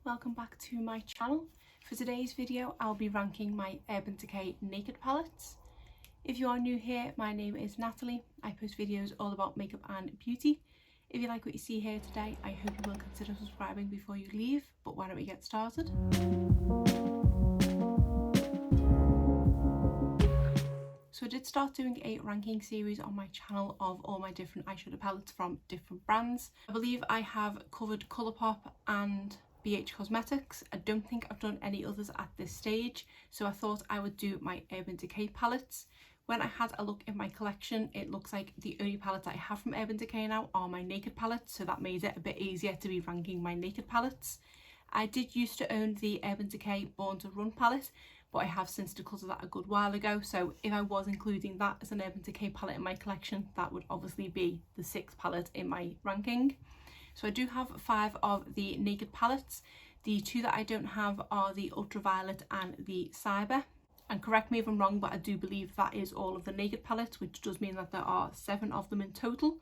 welcome back to my channel. For today's video I'll be ranking my Urban Decay Naked palettes. If you are new here, my name is Natalie. I post videos all about makeup and beauty. If you like what you see here today, I hope you will consider subscribing before you leave, but why don't we get started? So I did start doing a ranking series on my channel of all my different eyeshadow palettes from different brands. I believe I have covered Colourpop and BH Cosmetics. I don't think I've done any others at this stage, so I thought I would do my Urban Decay palettes. When I had a look in my collection, it looks like the only palettes I have from Urban Decay now are my naked palettes, so that made it a bit easier to be ranking my naked palettes. I did used to own the Urban Decay Born to Run palette, but I have since decluttered that a good while ago, so if I was including that as an Urban Decay palette in my collection, that would obviously be the 6th palette in my ranking. So I do have 5 of the naked palettes. The 2 that I don't have are the Ultraviolet and the Cyber. And correct me if I'm wrong, but I do believe that is all of the naked palettes, which does mean that there are 7 of them in total.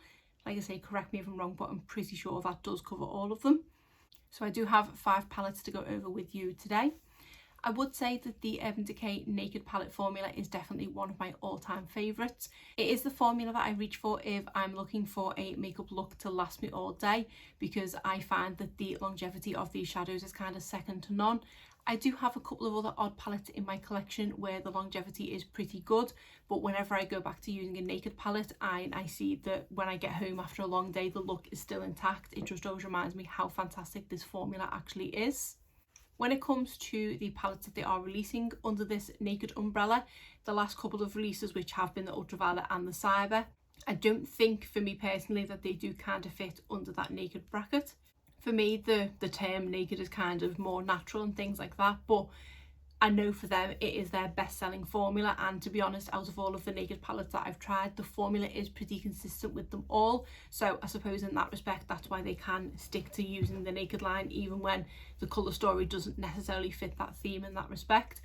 Like I say, correct me if I'm wrong, but I'm pretty sure that does cover all of them. So I do have 5 palettes to go over with you today. I would say that the Urban Decay Naked palette formula is definitely one of my all-time favourites. It is the formula that I reach for if I'm looking for a makeup look to last me all day, because I find that the longevity of these shadows is kind of second to none. I do have a couple of other odd palettes in my collection where the longevity is pretty good, but whenever I go back to using a naked palette, I see that when I get home after a long day, the look is still intact. It just always reminds me how fantastic this formula actually is. When it comes to the palettes that they are releasing under this naked umbrella, the last couple of releases, which have been the Ultraviolet and the Cyber, I don't think for me personally that they do kind of fit under that naked bracket. For me, the term naked is kind of more natural and things like that, but I know for them it is their best-selling formula, and to be honest, out of all of the naked palettes that I've tried, the formula is pretty consistent with them all. So I suppose in that respect, that's why they can stick to using the naked line even when the colour story doesn't necessarily fit that theme in that respect.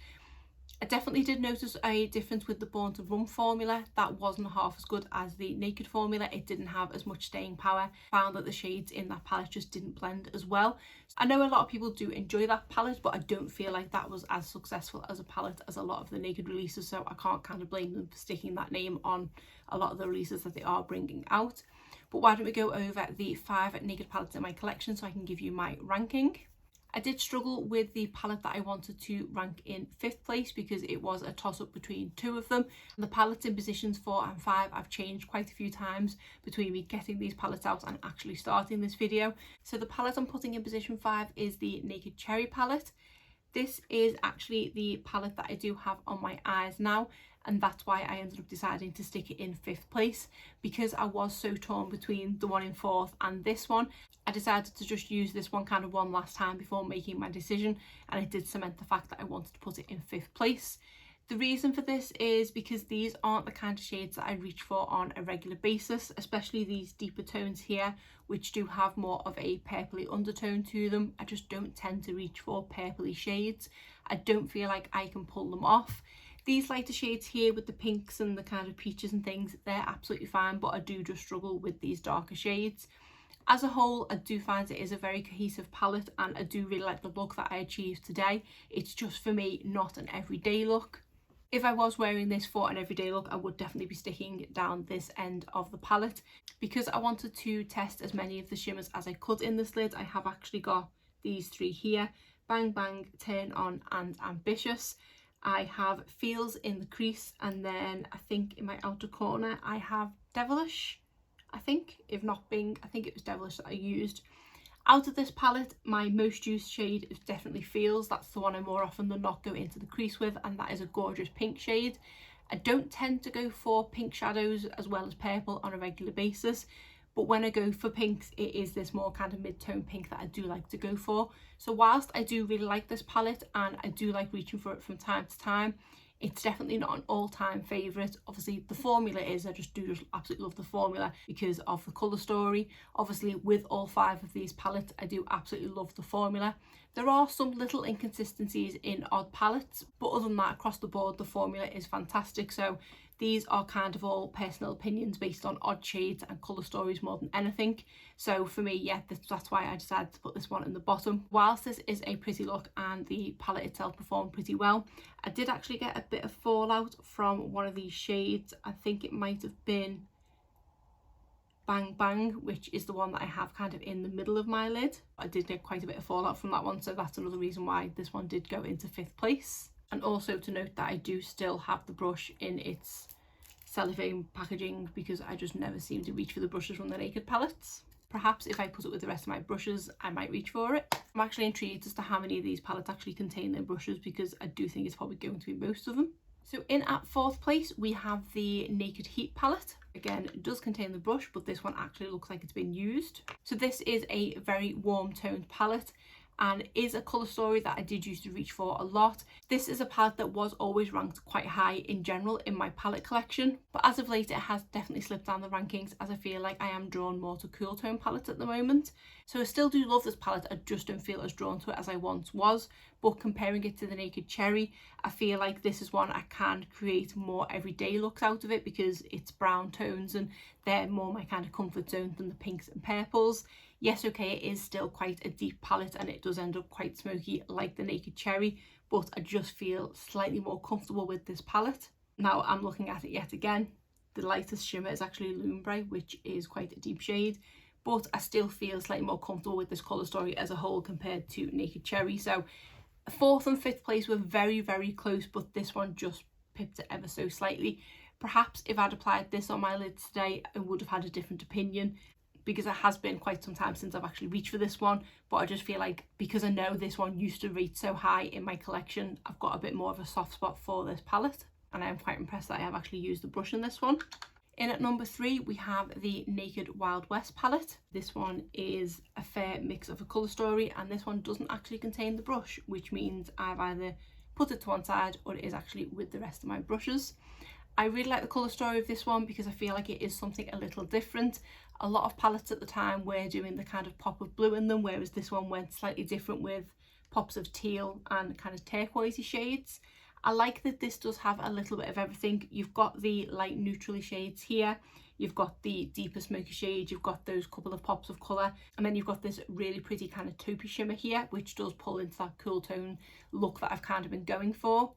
I definitely did notice a difference with the Born to Run formula. That wasn't half as good as the naked formula. It didn't have as much staying power. Found that the shades in that palette just didn't blend as well. I know a lot of people do enjoy that palette, but I don't feel like that was as successful as a palette as a lot of the naked releases, so I can't kind of blame them for sticking that name on a lot of the releases that they are bringing out. But why don't we go over the 5 naked palettes in my collection so I can give you my ranking. I did struggle with the palette that I wanted to rank in 5th place because it was a toss-up between 2 of them. The palettes in positions 4 and 5 I've changed quite a few times between me getting these palettes out and actually starting this video. So the palette I'm putting in position 5 is the Naked Cherry palette. This is actually the palette that I do have on my eyes now, and that's why I ended up deciding to stick it in 5th place, because I was so torn between the one in 4th and this one. I decided to just use this one kind of one last time before making my decision, and it did cement the fact that I wanted to put it in 5th place. The reason for this is because these aren't the kind of shades that I reach for on a regular basis, especially these deeper tones here, which do have more of a purpley undertone to them. I just don't tend to reach for purpley shades. I don't feel like I can pull them off. These lighter shades here with the pinks and the kind of peaches and things, they're absolutely fine, but I do just struggle with these darker shades. As a whole, I do find it is a very cohesive palette, and I do really like the look that I achieved today. It's just for me not an everyday look. If I was wearing this for an everyday look, I would definitely be sticking down this end of the palette. Because I wanted to test as many of the shimmers as I could in this lid, I have actually got these 3 here: Bang Bang, Turn On and Ambitious. I have Feels in the crease, and then I think in my outer corner I have Devilish. I think, if not Bing, I think it was Devilish that I used. Out of this palette, my most used shade is definitely Feels. That's the one I more often than not go into the crease with, and that is a gorgeous pink shade. I don't tend to go for pink shadows as well as purple on a regular basis, but when I go for pinks, it is this more kind of mid-tone pink that I do like to go for. So whilst I do really like this palette and I do like reaching for it from time to time, it's definitely not an all-time favourite. Obviously the formula is, I just absolutely love the formula because of the colour story. Obviously with all 5 of these palettes, I do absolutely love the formula. There are some little inconsistencies in odd palettes, but other than that, across the board, the formula is fantastic. So These are kind of all personal opinions based on odd shades and colour stories more than anything. So for me, yeah, that's why I decided to put this one in the bottom. Whilst this is a pretty look and the palette itself performed pretty well, I did actually get a bit of fallout from one of these shades. I think it might have been Bang Bang, which is the one that I have kind of in the middle of my lid. I did get quite a bit of fallout from that one, so that's another reason why this one did go into 5th place. And also to note that I do still have the brush in its cellophane packaging because I just never seem to reach for the brushes from the Naked palettes. Perhaps if I put it with the rest of my brushes, I might reach for it. I'm actually intrigued as to how many of these palettes actually contain their brushes, because I do think it's probably going to be most of them. So in at 4th place, we have the Naked Heat palette. Again, it does contain the brush, but this one actually looks like it's been used. So this is a very warm toned palette and is a colour story that I did used to reach for a lot. This is a palette that was always ranked quite high in general in my palette collection, but as of late it has definitely slipped down the rankings, as I feel like I am drawn more to cool tone palettes at the moment. So I still do love this palette, I just don't feel as drawn to it as I once was. But comparing it to the Naked Cherry, I feel like this is one I can create more everyday looks out of it, because it's brown tones and they're more my kind of comfort zone than the pinks and purples. Yes, okay, it is still quite a deep palette and it does end up quite smoky like the Naked Cherry, but I just feel slightly more comfortable with this palette. Now I'm looking at it yet again. The lightest shimmer is actually Lumbre, which is quite a deep shade, but I still feel slightly more comfortable with this colour story as a whole compared to Naked Cherry. So 4th and 5th place were very, very close, but this one just pipped it ever so slightly. Perhaps if I'd applied this on my lids today, I would have had a different opinion, because it has been quite some time since I've actually reached for this one. But I just feel like because I know this one used to rate so high in my collection, I've got a bit more of a soft spot for this palette, and I am quite impressed that I have actually used the brush in this one. In at number 3, we have the Naked Wild West palette. This one is a fair mix of a colour story, and this one doesn't actually contain the brush, which means I've either put it to one side or it is actually with the rest of my brushes. I really like the colour story of this one because I feel like it is something a little different. A lot of palettes at the time were doing the kind of pop of blue in them, whereas this one went slightly different with pops of teal and kind of turquoisey shades. I like that this does have a little bit of everything. You've got the light neutrally shades here, you've got the deeper smoky shades, you've got those couple of pops of colour, and then you've got this really pretty kind of taupey shimmer here, which does pull into that cool tone look that I've kind of been going for.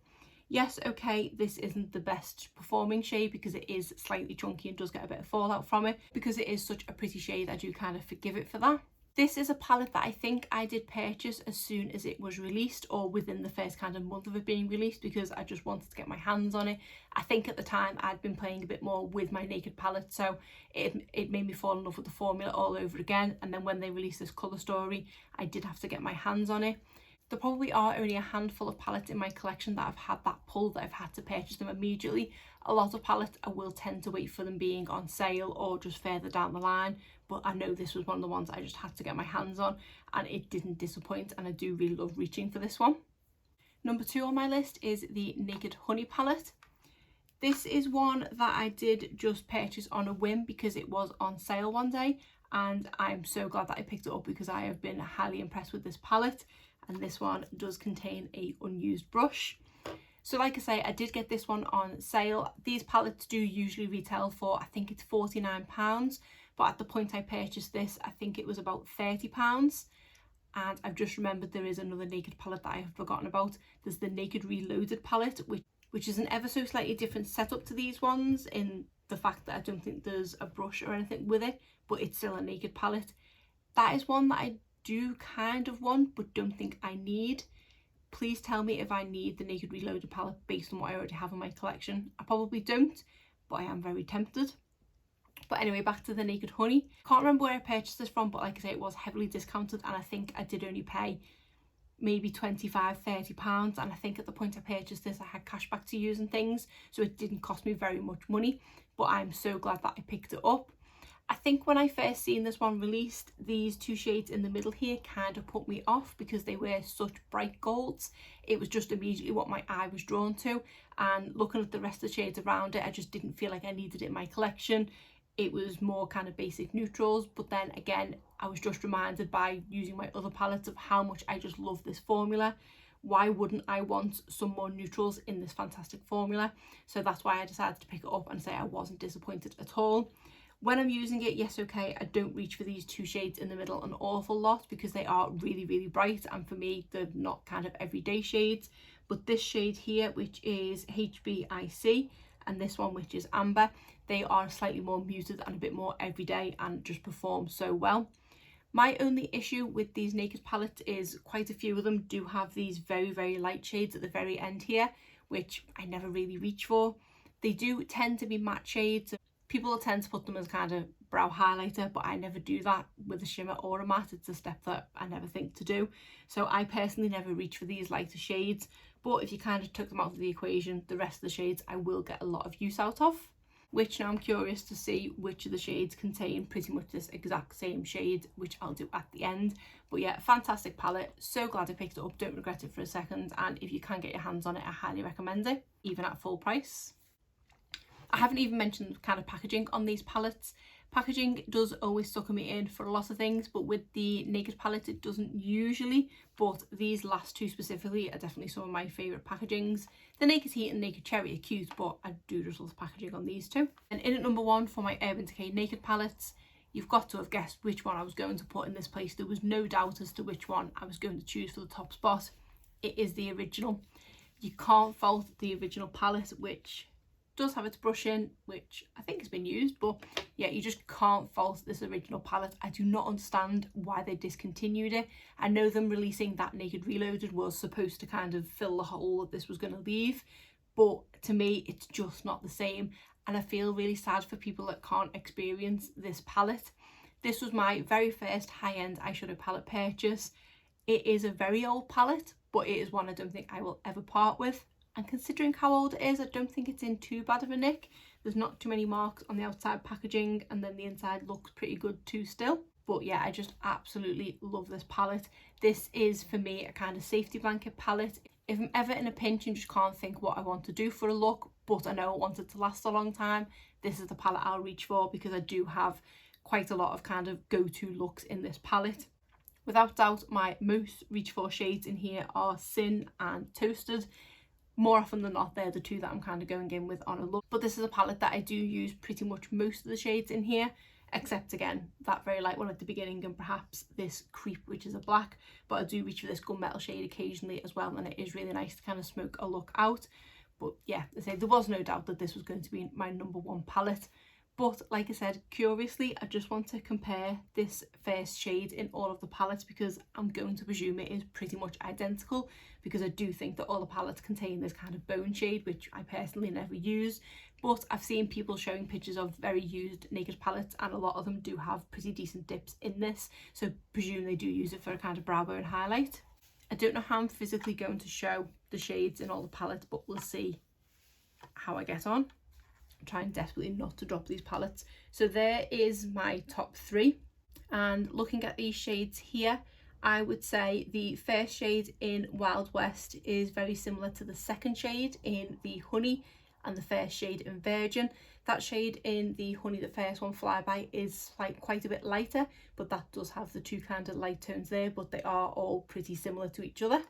Yes, okay, this isn't the best performing shade because it is slightly chunky and does get a bit of fallout from it. Because it is such a pretty shade, I do kind of forgive it for that. This is a palette that I think I did purchase as soon as it was released, or within the first kind of month of it being released, because I just wanted to get my hands on it. I think at the time I'd been playing a bit more with my Naked palette, so it made me fall in love with the formula all over again. And then when they released this colour story, I did have to get my hands on it. There probably are only a handful of palettes in my collection that I've had that pull, that I've had to purchase them immediately. A lot of palettes I will tend to wait for them being on sale or just further down the line, but I know this was one of the ones I just had to get my hands on, and it didn't disappoint, and I do really love reaching for this one. Number 2 on my list is the Naked Honey palette. This is one that I did just purchase on a whim because it was on sale one day, and I'm so glad that I picked it up because I have been highly impressed with this palette. And this one does contain a unused brush. So like I say, I did get this one on sale. These palettes do usually retail for, I think it's £49, but at the point I purchased this, I think it was about £30. And I've just remembered there is another Naked palette that I have forgotten about. There's the Naked Reloaded palette, which is an ever so slightly different setup to these ones, in the fact that I don't think there's a brush or anything with it, but it's still a Naked palette. That is one that I do kind of want but don't think I need. Please tell me if I need the Naked Reloaded palette based on what I already have in my collection. I probably don't, but I am very tempted. But anyway, back to the Naked Honey. Can't remember where I purchased this from, but like I say, it was heavily discounted, and I think I did only pay maybe £25–30, and I think at the point I purchased this I had cashback to use and things, so it didn't cost me very much money, but I'm so glad that I picked it up. I think when I first seen this one released, these 2 shades in the middle here kind of put me off because they were such bright golds. It was just immediately what my eye was drawn to, and looking at the rest of the shades around it, I just didn't feel like I needed it in my collection. It was more kind of basic neutrals, but then again, I was just reminded by using my other palettes of how much I just love this formula. why wouldn't I want some more neutrals in this fantastic formula? So that's why I decided to pick it up and say I wasn't disappointed at all. When I'm using it, yes, okay, I don't reach for these two shades in the middle an awful lot because they are really, really bright, and for me, they're not kind of everyday shades. But this shade here, which is HBIC, and this one, which is Amber, they are slightly more muted and a bit more everyday and just perform so well. My only issue with these Naked palettes is quite a few of them do have these very, very light shades at the very end here, which I never really reach for. They do tend to be matte shades. People will tend to put them as kind of brow highlighter, but I never do that with a shimmer or a matte. It's a step that I never think to do. So I personally never reach for these lighter shades, but if you kind of took them out of the equation, the rest of the shades I will get a lot of use out of. Which now I'm curious to see which of the shades contain pretty much this exact same shade, which I'll do at the end. But yeah, fantastic palette, so glad I picked it up, don't regret it for a second, and if you can get your hands on it, I highly recommend it, even at full price. I haven't even mentioned kind of packaging on these palettes. Packaging does always sucker me in for a lot of things, but with the Naked palette it doesn't usually, but these last two specifically are definitely some of my favourite packagings. The Naked Heat and Naked Cherry are cute, but I do just love the packaging on these two. And in at number one for my Urban Decay Naked palettes, you've got to have guessed which one I was going to put in this place. There was no doubt as to which one I was going to choose for the top spot. It is the original. You can't fault the original palette, which does have its brush in, which I think has been used, but yeah, you just can't fault this original palette. I do not understand why they discontinued it. I know them releasing that Naked Reloaded was supposed to kind of fill the hole that this was going to leave, but to me it's just not the same, and I feel really sad for people that can't experience this palette. This was my very first high-end eyeshadow palette purchase. It is a very old palette, but it is one I don't think I will ever part with. And considering how old it is, I don't think it's in too bad of a nick. There's not too many marks on the outside packaging, and then the inside looks pretty good too still. But yeah, I just absolutely love this palette. This is for me a kind of safety blanket palette. If I'm ever in a pinch and just can't think what I want to do for a look, but I know I want it to last a long time, this is the palette I'll reach for, because I do have quite a lot of kind of go-to looks in this palette. Without doubt, my most reach for shades in here are Sin and Toasted. More often than not, they're the two that I'm kind of going in with on a look. But this is a palette that I do use pretty much most of the shades in here, except again, that very light one at the beginning and perhaps this Creep, which is a black. But I do reach for this Gunmetal shade occasionally as well, and it is really nice to kind of smoke a look out. But yeah, I say there was no doubt that this was going to be my number one palette. But like I said, curiously, I just want to compare this first shade in all of the palettes, because I'm going to presume it is pretty much identical, because I do think that all the palettes contain this kind of bone shade, which I personally never use. But I've seen people showing pictures of very used Naked palettes, and a lot of them do have pretty decent dips in this, so presume they do use it for a kind of brow bone highlight. I don't know how I'm physically going to show the shades in all the palettes, but we'll see how I get on. I'm trying desperately not to drop these palettes. So there is my top three, and looking at these shades here, I would say the first shade in Wild West is very similar to the second shade in the Honey and the first shade in Virgin. That shade in the Honey, the first one, Flyby, is like quite a bit lighter, but that does have the two kind of light tones there, but they are all pretty similar to each other.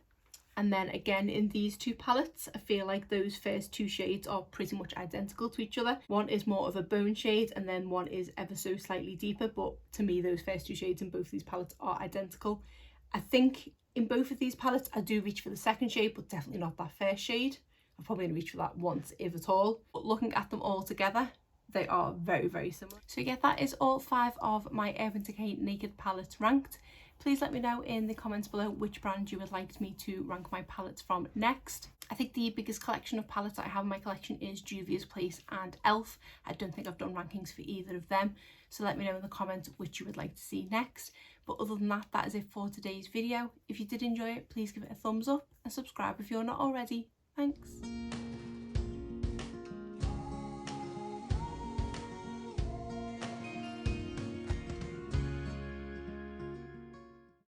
And then again in these two palettes, I feel like those first two shades are pretty much identical to each other. One is more of a bone shade and then one is ever so slightly deeper, but to me those first two shades in both these palettes are identical. I think in both of these palettes I do reach for the second shade, but definitely not that first shade. I'm probably going to reach for that once, if at all. But looking at them all together, they are very, very similar. So yeah, that is all 5 of my Urban Decay Naked palettes ranked. Please let me know in the comments below which brand you would like me to rank my palettes from next. I think the biggest collection of palettes I have in my collection is Juvia's Place and e.l.f. I don't think I've done rankings for either of them, so let me know in the comments which you would like to see next. But other than that, that is it for today's video. If you did enjoy it, please give it a thumbs up and subscribe if you're not already. Thanks.